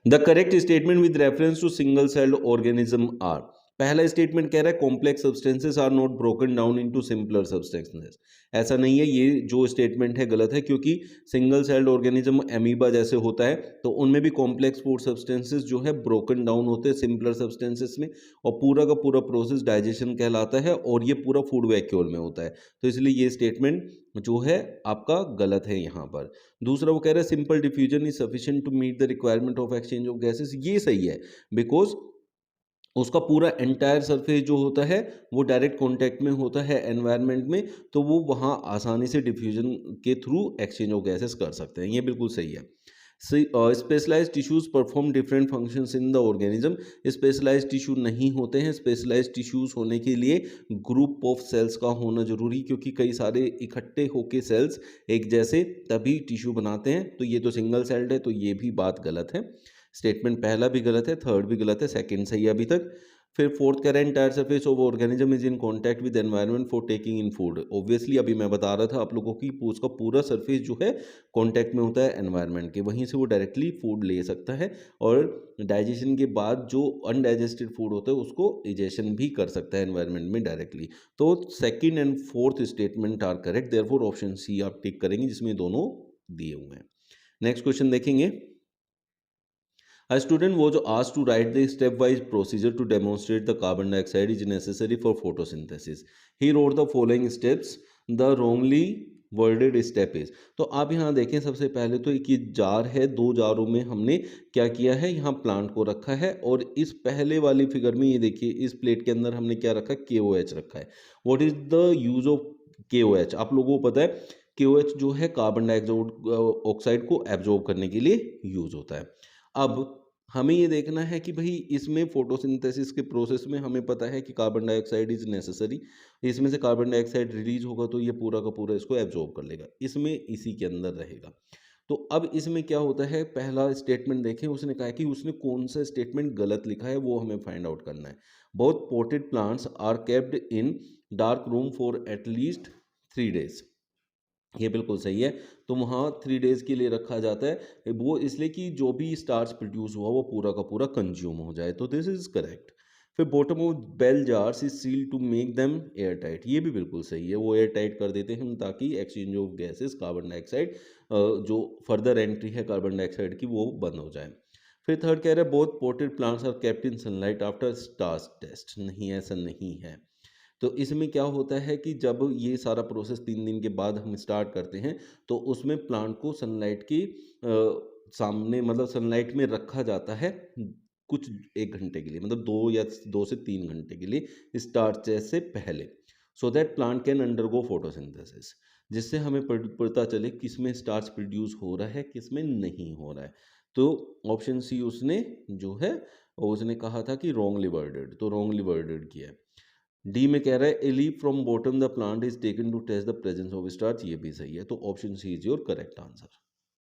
The correct statement with reference to single celled organism are. पहला statement कह रहा है complex substances are not broken down into simpler substances. ऐसा नहीं है, ये जो स्टेटमेंट है गलत है, क्योंकि सिंगल सेल्ड ऑर्गेनिज्म एमीबा जैसे होता है तो उनमें भी कॉम्प्लेक्स फूड सब्सटेंसेस जो है ब्रोकन डाउन होते हैं सिंपलर सब्सटेंसेस में, और पूरा का पूरा प्रोसेस डाइजेशन कहलाता है, और ये पूरा फूड वैक्यूल में होता है। तो इसलिए ये स्टेटमेंट जो है आपका गलत है यहाँ पर। दूसरा वो कह रहा है simple diffusion is sufficient to meet the requirement of exchange of gases. ये सही है, बिकॉज उसका पूरा एंटायर सरफेस जो होता है वो डायरेक्ट कांटेक्ट में होता है एनवायरनमेंट में, तो वो वहाँ आसानी से डिफ्यूजन के थ्रू एक्सचेंज ऑफ गैसेस कर सकते हैं। ये बिल्कुल सही है। Specialised tissues perform different functions in the organism. Specialised tissue नहीं होते हैं, स्पेशलाइज्ड टिश्यूज होने के लिए ग्रुप ऑफ सेल्स का होना जरूरी, क्योंकि कई सारे इकट्ठे होके सेल्स एक जैसे तभी टिश्यू बनाते हैं। तो ये तो सिंगल सेल्ड है, तो ये भी बात गलत है। स्टेटमेंट पहला भी गलत है, थर्ड भी गलत है, सेकंड सही है अभी तक। फिर फोर्थ कह रहा है entire surface of organism is in contact with environment for taking in food. Obviously अभी मैं बता रहा था आप लोगों की उसका पूरा सरफेस जो है कांटेक्ट में होता है एनवायरनमेंट के, वहीं से वो डायरेक्टली फूड ले सकता है, और डाइजेशन के बाद जो अनडाइजेस्टेड फूड होता है उसको डाइजेशन भी कर सकता है एनवायरनमेंट में डायरेक्टली। तो second and fourth statement are correct, therefore option C आप टिक करेंगे जिसमें दोनों दिए हुए हैं। नेक्स्ट क्वेश्चन देखेंगे। A student was asked to write the stepwise procedure to demonstrate the carbon dioxide is necessary for photosynthesis. He wrote the following steps. The wrongly worded step is। तो आप यहाँ देखें, सबसे पहले तो एक ये जार है, दो जारों में हमने क्या किया है, यहाँ प्लांट को रखा है, और इस पहले वाली फिगर में ये देखिए इस प्लेट के अंदर हमने क्या रखा है, KOH रखा है। What is the use of KOH? आप लोगों को पता है KOH जो है कार्बन डाइऑक्साइड ऑक्साइड को एब्जॉर्ब करने के लिए यूज होता है। अब हमें ये देखना है कि भाई इसमें फोटोसिंथेसिस के प्रोसेस में हमें पता है कि कार्बन डाइऑक्साइड इज नेसेसरी, इसमें से कार्बन डाइऑक्साइड रिलीज होगा तो ये पूरा का पूरा इसको एब्जॉर्ब कर लेगा, इसमें इसी के अंदर रहेगा। तो अब इसमें क्या होता है, पहला स्टेटमेंट देखें, उसने कहा कि उसने कौन सा स्टेटमेंट गलत लिखा है वो हमें फाइंड आउट करना है। Both potted plants are kept in dark room for at least 3 days। ये बिल्कुल सही है। तो वहाँ 3 days के लिए रखा जाता है, वो इसलिए कि जो भी स्टार्च प्रोड्यूस हुआ वो पूरा का पूरा कंज्यूम हो जाए, तो दिस इज करेक्ट। फिर bottom of bell jars is seal to make them air tight. ये भी बिल्कुल सही है, वो एयर टाइट कर देते हैं हम ताकि exchange of gases carbon dioxide जो फर्दर एंट्री है कार्बन डाइऑक्साइड की वो बंद हो जाए। फिर थर्ड कह रहे हैं both potted plants are kept in sunlight after starch test. नहीं, ऐसा नहीं है। तो इसमें क्या होता है कि जब ये सारा प्रोसेस 3 दिन के बाद हम स्टार्ट करते हैं तो उसमें प्लांट को सनलाइट की सामने मतलब सनलाइट में रखा जाता है कुछ 1 घंटे के लिए, मतलब 2 से 3 घंटे के लिए स्टार्च से पहले, so that plant can undergo photosynthesis, जिससे हमें पता चले किसमें स्टार्च प्रोड्यूस हो रहा है किसमें नहीं हो रहा है। तो ऑप्शन सी उसने जो है उसने कहा था कि रॉन्गली वर्डेड, तो रॉन्गली वर्डेड किया है। डी में कह रहा है a leaf from bottom the plant is taken to test the presence of starch. ये भी सही है, तो option C is your correct answer.